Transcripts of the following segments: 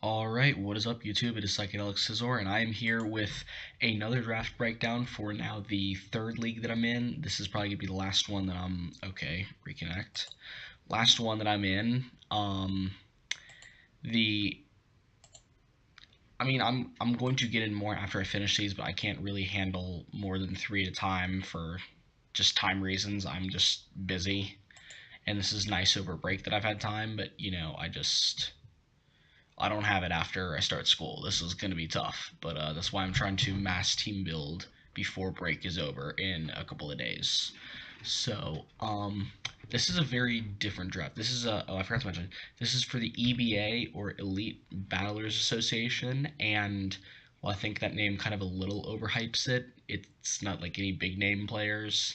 Alright, what is up YouTube? It is Psychedelic Scizor, and I am here with another draft breakdown for now the third league that I'm in. This is probably going to be the last one that okay, reconnect. Last one that I'm in. The, I'm going to get in more after I finish these, but I can't really handle more than 3 at a time for just time reasons. I'm just busy, and this is nice over break that I've had time, but I don't have it after I start school. This is going to be tough, but that's why I'm trying to mass team build before break is over in a couple of days. So, this is a very different draft. This is oh, I forgot to mention, this is for the EBA, or Elite Battlers Association, and well, I think that name kind of a little overhypes it. It's not like any big name players.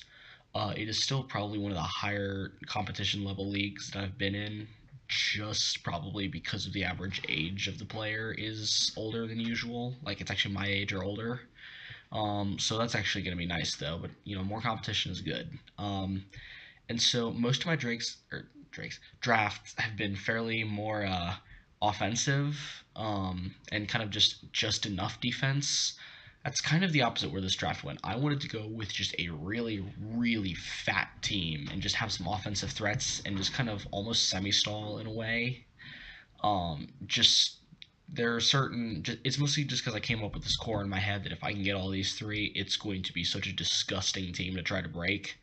It is still probably one of the higher competition level leagues that I've been in, just probably because of the average age of the player is older than usual. Like, it's actually my age or older. So that's actually going to be nice though. But more competition is good. And so most of my drafts have been fairly more offensive, and kind of just enough defense. That's kind of the opposite where this draft went. I wanted to go with just a really, really fat team and just have some offensive threats and just kind of almost semi-stall in a way. Just there are certain. It's mostly just because I came up with this core in my head that if I can get all these three, it's going to be such a disgusting team to try to break.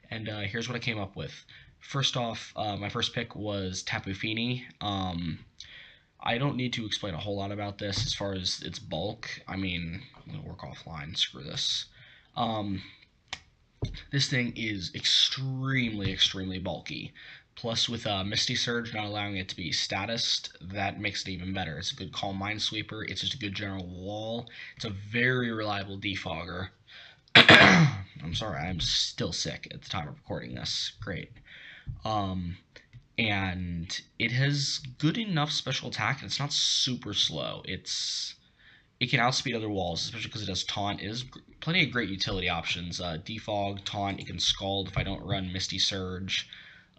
And here's what I came up with. First off, my first pick was Tapu Fini. I don't need to explain a whole lot about this as far as its bulk. I'm gonna work offline. Screw this. Um, this thing is extremely, extremely bulky. Plus, with Misty Surge not allowing it to be statused, that makes it even better. It's a good Calm Minesweeper. It's just a good general wall. It's a very reliable defogger. I'm sorry, I'm still sick at the time of recording this. Great. Um, and it has good enough special attack, and it's not super slow. It can outspeed other walls, especially because it has taunt. It has plenty of great utility options. Defog, taunt. It can scald if I don't run Misty Surge.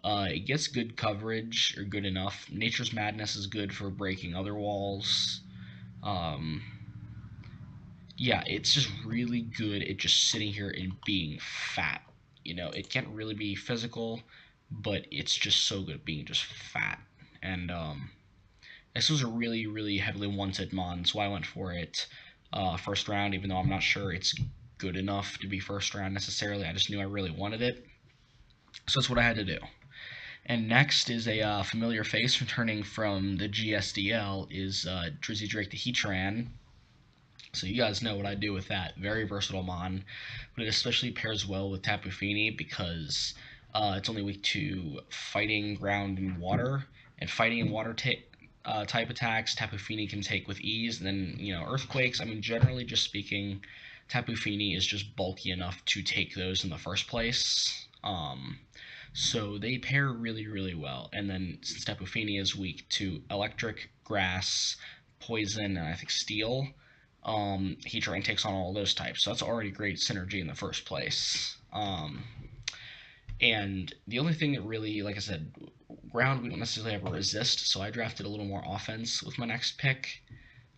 It gets good coverage, or good enough. Nature's Madness is good for breaking other walls. Um, yeah, it's just really good at just sitting here and being fat. It can't really be physical, but it's just so good at being just fat. And this was a really, really heavily wanted mon, so I went for it first round, even though I'm not sure it's good enough to be first round necessarily. I just knew I really wanted it, so that's what I had to do. And next is a familiar face returning from the GSDL is Drizzy Drake the Heatran. So you guys know what I do with that. Very versatile mon, but it especially pairs well with Tapu Fini because it's only weak to fighting, ground, and water. And fighting and water type attacks, Tapu Fini can take with ease. And then, earthquakes. Generally just speaking, Tapu Fini is just bulky enough to take those in the first place. So they pair really, really well. And then since Tapu Fini is weak to electric, grass, poison, and I think steel, Heatran takes on all those types, so that's already great synergy in the first place. And the only thing that really, like I said, ground we don't necessarily have a resist, so I drafted a little more offense with my next pick.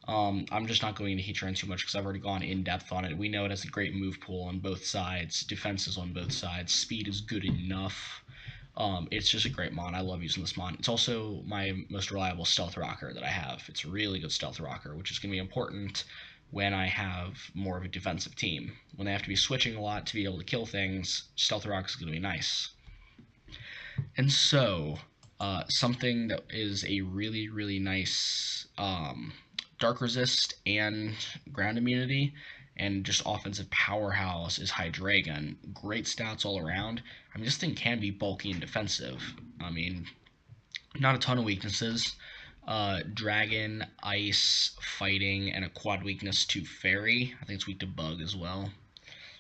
I'm just not going into Heatran too much because I've already gone in depth on it. We know it has a great move pool on both sides, defenses on both sides, speed is good enough. It's just a great mon. I love using this mon. It's also my most reliable stealth rocker that I have. It's a really good stealth rocker, which is going to be important when I have more of a defensive team. When they have to be switching a lot to be able to kill things, stealth rock is going to be nice. And so, something that is a really, really nice dark resist and ground immunity and just offensive powerhouse is Hydreigon. Great stats all around. This thing can be bulky and defensive. Not a ton of weaknesses. Dragon, Ice, Fighting, and a quad weakness to Fairy. I think it's weak to Bug as well.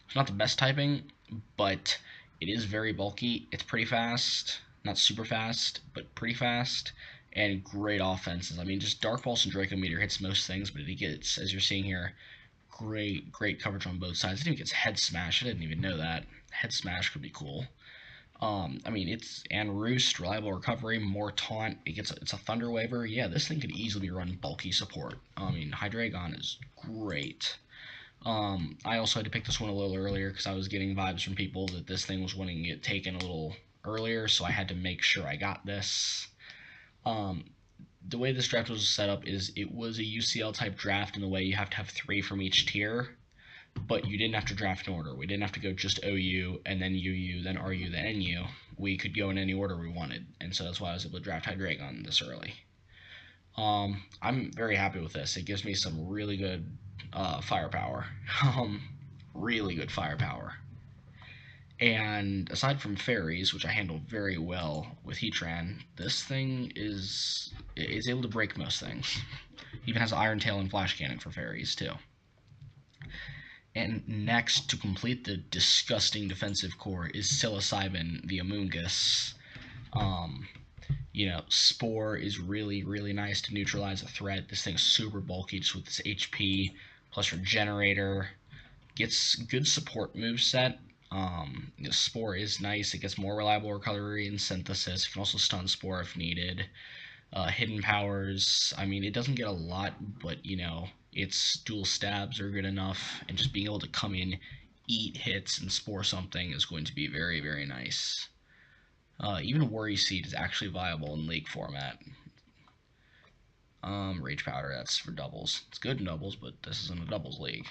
It's not the best typing, but it is very bulky. It's pretty fast. Not super fast, but pretty fast. And great offenses. Just Dark Pulse and Draco Meteor hits most things, but it gets, as you're seeing here, great coverage on both sides. It even gets Head Smash. I didn't even know that. Head Smash could be cool. I mean, and Roost, reliable recovery, more taunt. It's a Thunder Waver. Yeah, this thing could easily run bulky support. I mean, Hydreigon is great. I also had to pick this one a little earlier because I was getting vibes from people that this thing was wanting to get taken a little earlier, so I had to make sure I got this. The way this draft was set up is it was a UCL type draft in the way you have to have 3 from each tier, but you didn't have to draft in order. We didn't have to go just OU and then UU, then RU, then NU. We could go in any order we wanted, and so that's why I was able to draft Hydreigon this early. I'm very happy with this. It gives me some really good firepower. Really good firepower. And aside from fairies, which I handle very well with Heatran, this thing is able to break most things. Even has Iron Tail and Flash Cannon for fairies too. And next, to complete the disgusting defensive core, is Psilocybin, the Amoonguss. Spore is really, really nice to neutralize a threat. This thing's super bulky just with this HP, plus Regenerator. Gets good support moveset. Spore is nice. It gets more reliable recovery and synthesis. It can also stun Spore if needed. Hidden powers, I mean, it doesn't get a lot, but, its dual stabs are good enough, and just being able to come in, eat hits, and Spore something is going to be very, very nice. Even Worry Seed is actually viable in League format. Rage Powder, that's for doubles. It's good in doubles, but this isn't a doubles league.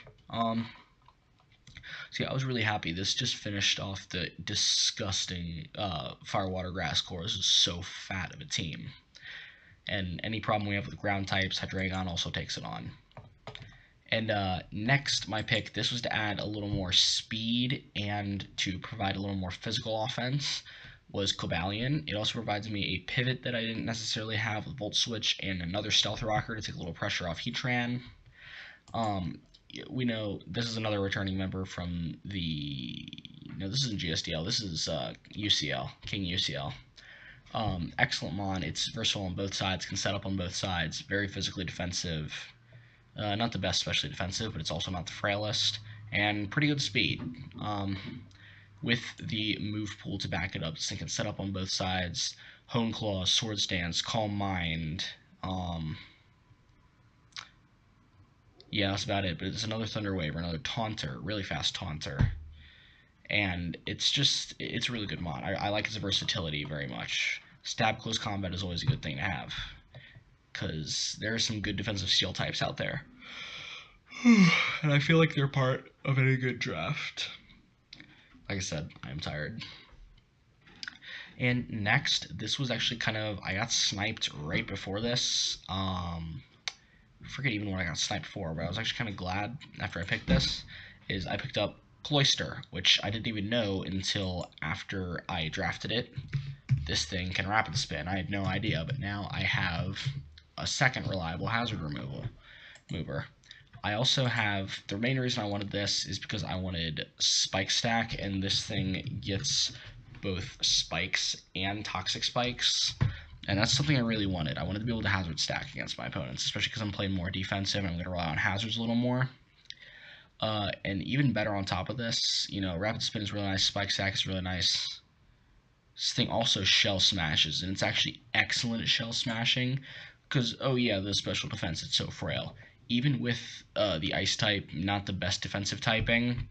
So yeah, I was really happy. This just finished off the disgusting Fire, Water, Grass core. This is so fat of a team. And any problem we have with ground types, Hydreigon also takes it on. And next, my pick, this was to add a little more speed and to provide a little more physical offense, was Cobalion. It also provides me a pivot that I didn't necessarily have with Volt Switch and another Stealth Rocker to take a little pressure off Heatran. We know this is another returning member from the... No, this isn't GSDL. This is UCL, King UCL. Excellent Mon. It's versatile on both sides, can set up on both sides. Very physically defensive. Not the best especially defensive, but it's also not the frailest. And pretty good speed. With the move pool to back it up, this thing can set up on both sides. Hone Claw, Swords Dance, Calm Mind. Yeah, that's about it. But it's another Thunder Wave, another Taunter, really fast Taunter. And it's a really good mod. I like its versatility very much. Stab close combat is always a good thing to have, because there are some good defensive steel types out there. And I feel like they're part of any good draft. Like I said, I'm tired. And next, this was actually I got sniped right before this. I forget even what I got sniped for, but I was actually kind of glad after I picked this, is I picked up Cloyster, which I didn't even know until after I drafted it. This thing can rapid spin. I had no idea, but now I have a second reliable hazard mover. I also have, the main reason I wanted this is because I wanted Spike Stack, and this thing gets both spikes and toxic spikes, and that's something I really wanted. I wanted to be able to hazard stack against my opponents, especially because I'm playing more defensive and I'm going to rely on hazards a little more. And even better on top of this, rapid spin is really nice, spike stack is really nice. This thing also shell smashes, and it's actually excellent at shell smashing, because, oh yeah, the special defense, it's so frail. Even with the ice type, not the best defensive typing,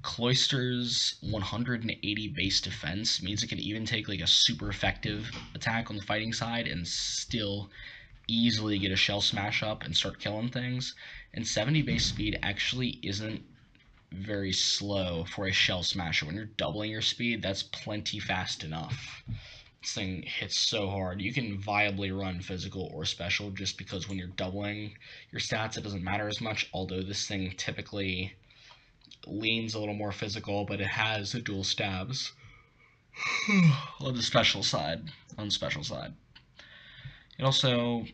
Cloyster's 180 base defense means it can even take like a super effective attack on the fighting side and still easily get a shell smash up and start killing things. And 70 base speed actually isn't very slow for a shell smasher. When you're doubling your speed, that's plenty fast enough. This thing hits so hard. You can viably run physical or special just because when you're doubling your stats, it doesn't matter as much, although this thing typically leans a little more physical, but it has the dual stabs on the special side. It also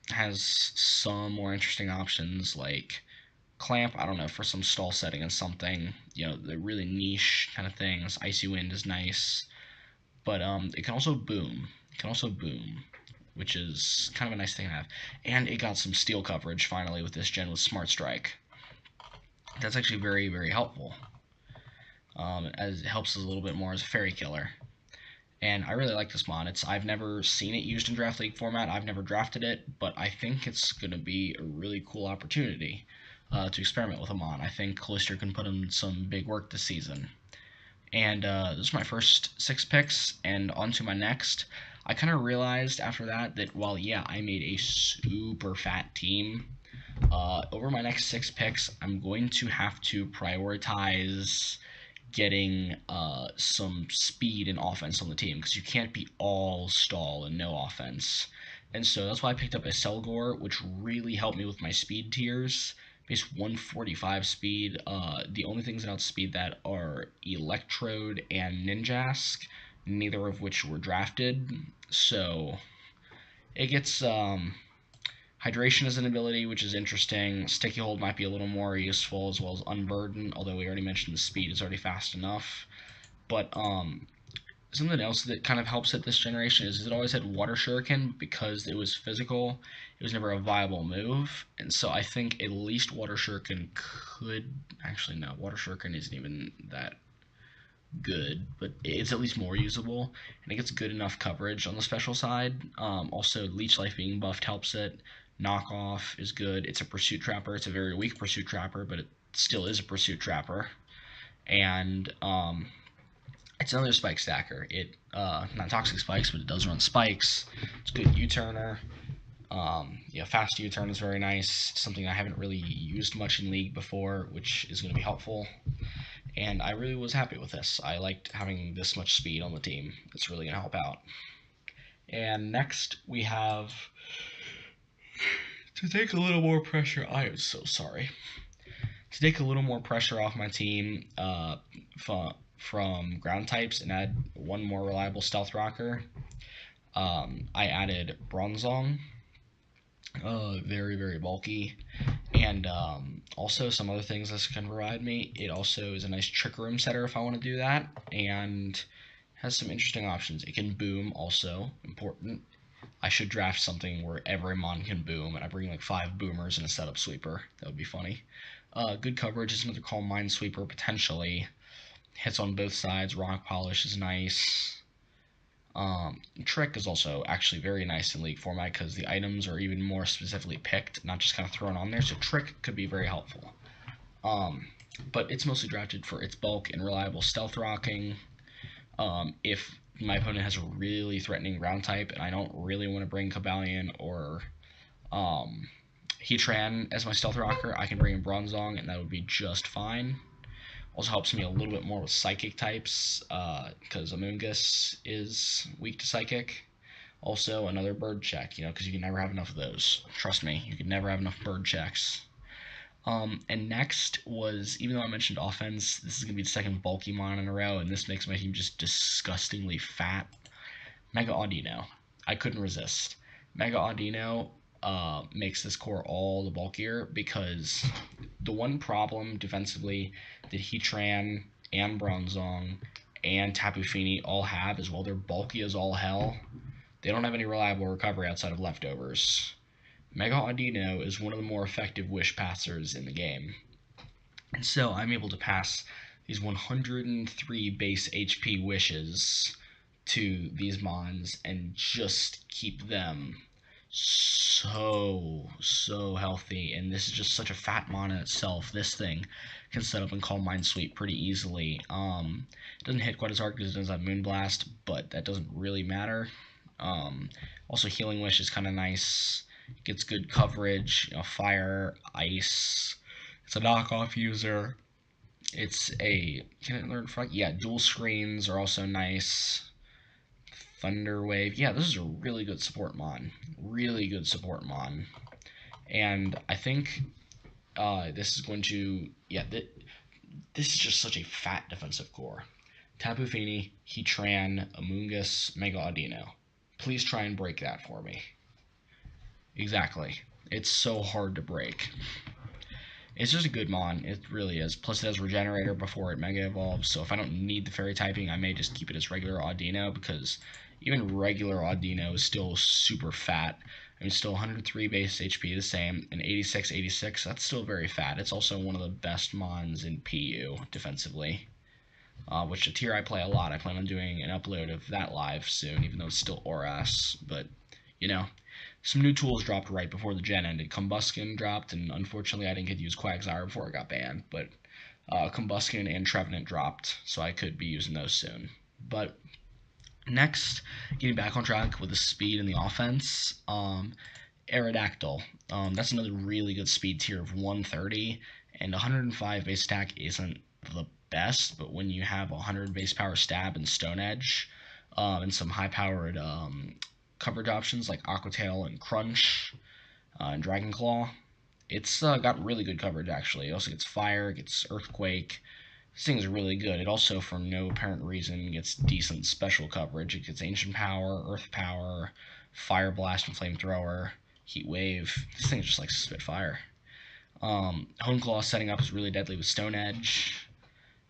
has some more interesting options like Clamp, I don't know, for some stall setting and something, the really niche kind of things. Icy Wind is nice, but it can also boom. Which is kind of a nice thing to have. And it got some steel coverage finally with this gen with Smart Strike. That's actually very, very helpful. as it helps us a little bit more as a fairy killer. And I really like this mod. I've never seen it used in Draft League format. I've never drafted it, but I think it's going to be a really cool opportunity to experiment with a mod. I think Callister can put in some big work this season. And this is my first 6 picks, and on to my next. I kind of realized after that while, yeah, I made a super fat team, over my next 6 picks, I'm going to have to prioritize getting some speed and offense on the team, because you can't be all stall and no offense. And so that's why I picked up a Selgor, which really helped me with my speed tiers. Base 145 speed. The only things that outspeed that are Electrode and Ninjask, neither of which were drafted. So it gets hydration as an ability, which is interesting. Sticky Hold might be a little more useful, as well as Unburden, although we already mentioned the speed is already fast enough. But something else that kind of helps it this generation is it always had Water Shuriken. Because it was physical, it was never a viable move, and so I think at least Water Shuriken could... Actually, no, Water Shuriken isn't even that good, but it's at least more usable, and it gets good enough coverage on the special side. Also, Leech Life being buffed helps it. Knockoff is good. It's a Pursuit Trapper. It's a very weak Pursuit Trapper, but it still is a Pursuit Trapper. And it's another spike stacker. It not toxic spikes, but it does run spikes. It's a good U-turner. Yeah, fast U-turn is very nice. Something I haven't really used much in League before, which is going to be helpful. And I really was happy with this. I liked having this much speed on the team. It's really going to help out. And next we have, to take a little more pressure... I am so sorry. To take a little more pressure off my team from ground types and add one more reliable stealth rocker, I added Bronzong. Very, very bulky. And also some other things this can provide me. It also is a nice trick room setter if I want to do that, and has some interesting options. It can boom, also important. I should draft something where every mon can boom, and I bring like 5 boomers and a setup sweeper. That would be funny. Good coverage is another Calm Mind sweeper, potentially. Hits on both sides. Rock Polish is nice. Trick is also actually very nice in League format, because the items are even more specifically picked, not just kind of thrown on there, so Trick could be very helpful. But it's mostly drafted for its bulk and reliable stealth rocking. If my opponent has a really threatening ground type and I don't really want to bring Kabalion or Heatran as my stealth rocker, I can bring in Bronzong and that would be just fine. Also helps me a little bit more with psychic types, because Amoonguss is weak to psychic. Also, another bird check, because you can never have enough of those. Trust me, you can never have enough bird checks. And next was, even though I mentioned offense, this is going to be the second bulky mon in a row, and this makes my team just disgustingly fat. Mega Audino. I couldn't resist. Mega Audino makes this core all the bulkier, because the one problem defensively that Heatran and Bronzong and Tapu Fini all have is, while they're bulky as all hell, they don't have any reliable recovery outside of leftovers. Mega Audino is one of the more effective wish passers in the game. And so I'm able to pass these 103 base HP wishes to these mons and just keep them so healthy. And this is just such a fat mon in itself. This thing can set up and Calm Mind Sweep pretty easily. It doesn't hit quite as hard because it does have Moonblast, but that doesn't really matter. Also, Healing Wish is kind of nice. Gets good coverage, fire, ice. It's a knockoff user. It's a... Can it learn frog? Yeah, dual screens are also nice. Thunder Wave. Yeah, this is a really good support mon. Really good support mon. And I think this is going to... Yeah, this is just such a fat defensive core. Tapu Fini, Heatran, Amoonguss, Mega Audino. Please try and break that for me. Exactly. It's so hard to break. It's just a good mon. It really is. Plus it has Regenerator before it Mega Evolves, so if I don't need the Fairy typing, I may just keep it as regular Audino, because even regular Audino is still super fat. I mean, still 103 base HP the same, and 86, that's still very fat. It's also one of the best mons in PU defensively. which a tier I play a lot. I plan on doing an upload of that live soon, even though it's still ORAS. But, you know, some new tools dropped right before the gen ended. Combustion dropped, and unfortunately I didn't get to use Quagsire before it got banned, but Combustion and Trevenant dropped, so I could be using those soon. But next, getting back on track with the speed and the offense, Aerodactyl. That's another really good speed tier of 130, and 105 base attack isn't the best, but when you have 100 base power stab and Stone Edge, and some high powered coverage options like Aqua Tail and Crunch and Dragon Claw, it's got really good coverage actually. It also gets Fire, it gets Earthquake. This thing is really good. It also, for no apparent reason, gets decent special coverage. It gets Ancient Power, Earth Power, Fire Blast and Flamethrower, Heat Wave. This thing is just like Spitfire. Hone Claw setting up is really deadly with Stone Edge.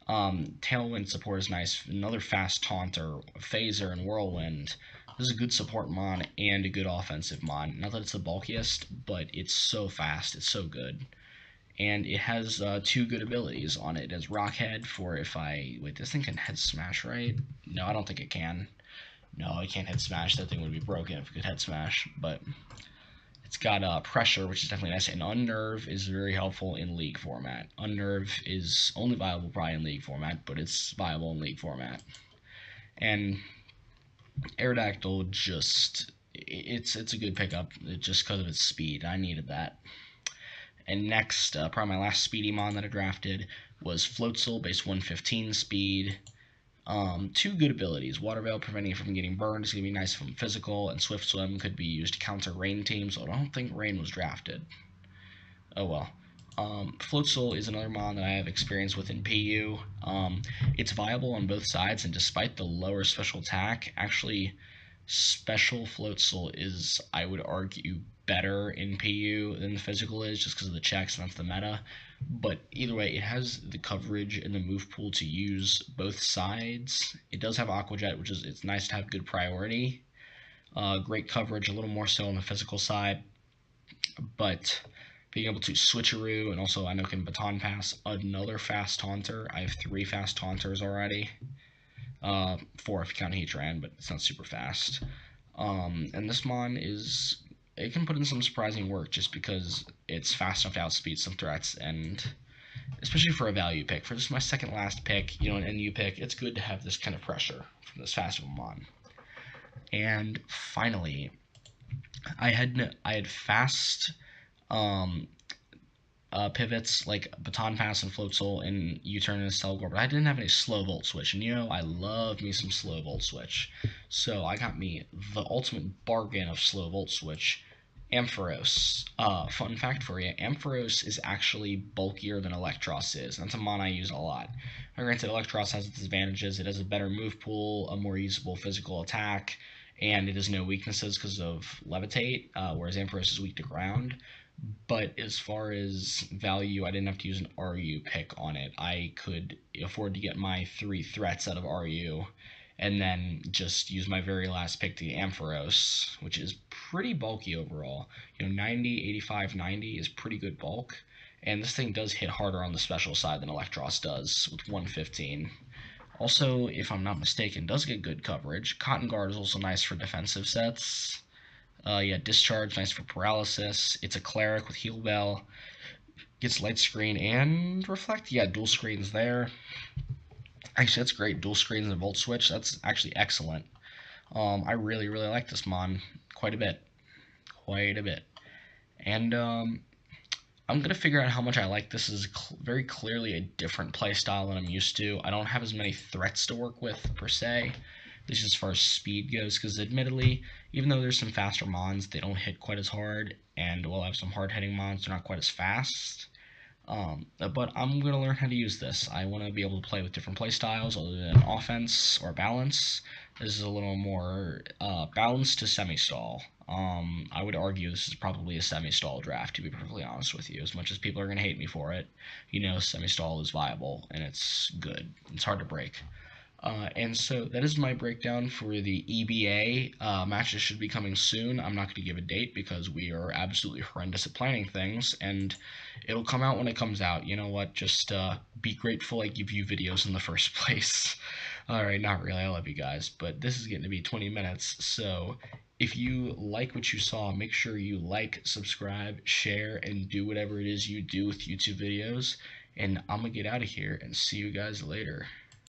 Tailwind support is nice. Another fast Taunter, Phaser, and Whirlwind. This is a good support mon and a good offensive mon. Not that it's the bulkiest, but it's so fast. It's so good. And it has two good abilities on it. It has Rockhead for if I... Wait, this thing can head smash, right? No, I don't think it can. No, it can't head smash. That thing would be broken if it could head smash. But it's got Pressure, which is definitely nice. And Unnerve is very helpful in League format. Unnerve is only viable probably in League format, but it's viable in League format. And Aerodactyl just... It's a good pickup just because of its speed. I needed that. And next, probably my last speedy mon that I drafted was Floatzel, base 115 speed. Two good abilities. Water Veil, preventing it from getting burned, is going to be nice from physical, and Swift Swim could be used to counter Rain teams, so I don't think Rain was drafted. Oh well. Floatzel is another mon that I have experience with in PU. It's viable on both sides, and despite the lower special attack, actually, special Floatzel is, I would argue, better in PU than the physical is, just because of the checks, and that's the meta. But either way, it has the coverage and the move pool to use both sides. It does have Aqua Jet, which is, it's nice to have good priority. Great coverage, a little more so on the physical side. But being able to switcheroo, and also I know can Baton Pass, another fast Taunter. I have 3 fast Taunters already. 4 if you count Heatran, but it's not super fast. And this mon is... It can put in some surprising work just because it's fast enough to outspeed some threats, and especially for a value pick. For this my second last pick, you know, an NU pick, it's good to have this kind of pressure from this fast of a mon. And finally, I had fast pivots like Baton Pass and Floatzel and U-Turn and Cellgore, but I didn't have any slow Volt Switch, and you know I love me some slow Volt Switch, so I got me the ultimate bargain of slow Volt Switch, Ampharos. Fun fact for you, Ampharos is actually bulkier than Electros is. That's a mon I use a lot. Granted, Electros has its advantages. It has a better move pool, a more usable physical attack, and it has no weaknesses because of Levitate, whereas Ampharos is weak to ground. But as far as value, I didn't have to use an RU pick on it. I could afford to get my 3 threats out of RU, and then just use my very last pick to Ampharos, which is pretty bulky overall. You know, 90, 85, 90 is pretty good bulk, and this thing does hit harder on the special side than Electros does with 115. Also, if I'm not mistaken, does get good coverage. Cotton Guard is also nice for defensive sets. Yeah, Discharge, nice for paralysis. It's a Cleric with Heal Bell. Gets Light Screen and Reflect. Yeah, dual screens there. Actually, that's great. Dual screens and Volt Switch. That's actually excellent. I really, really like this mon quite a bit. Quite a bit. And I'm going to figure out how much I like this. Is very clearly a different playstyle than I'm used to. I don't have as many threats to work with, per se. This is as far as speed goes, because admittedly, even though there's some faster mons, they don't hit quite as hard, and while I have some hard-hitting mons, they're not quite as fast. But I'm going to learn how to use this. I want to be able to play with different playstyles other than offense or balance. This is a little more balanced to semi-stall. I would argue this is probably a semi-stall draft, to be perfectly honest with you. As much as people are going to hate me for it, you know, semi-stall is viable, and it's good. It's hard to break. And so that is my breakdown for the EBA matches. Should be coming soon. I'm not going to give a date because we are absolutely horrendous at planning things, and it'll come out when it comes out. You know what? Just be grateful I give you videos in the first place. All right, not really. I love you guys, but this is getting to be 20 minutes, so if you like what you saw, make sure you like, subscribe, share, and do whatever it is you do with YouTube videos. And I'm gonna get out of here and see you guys later.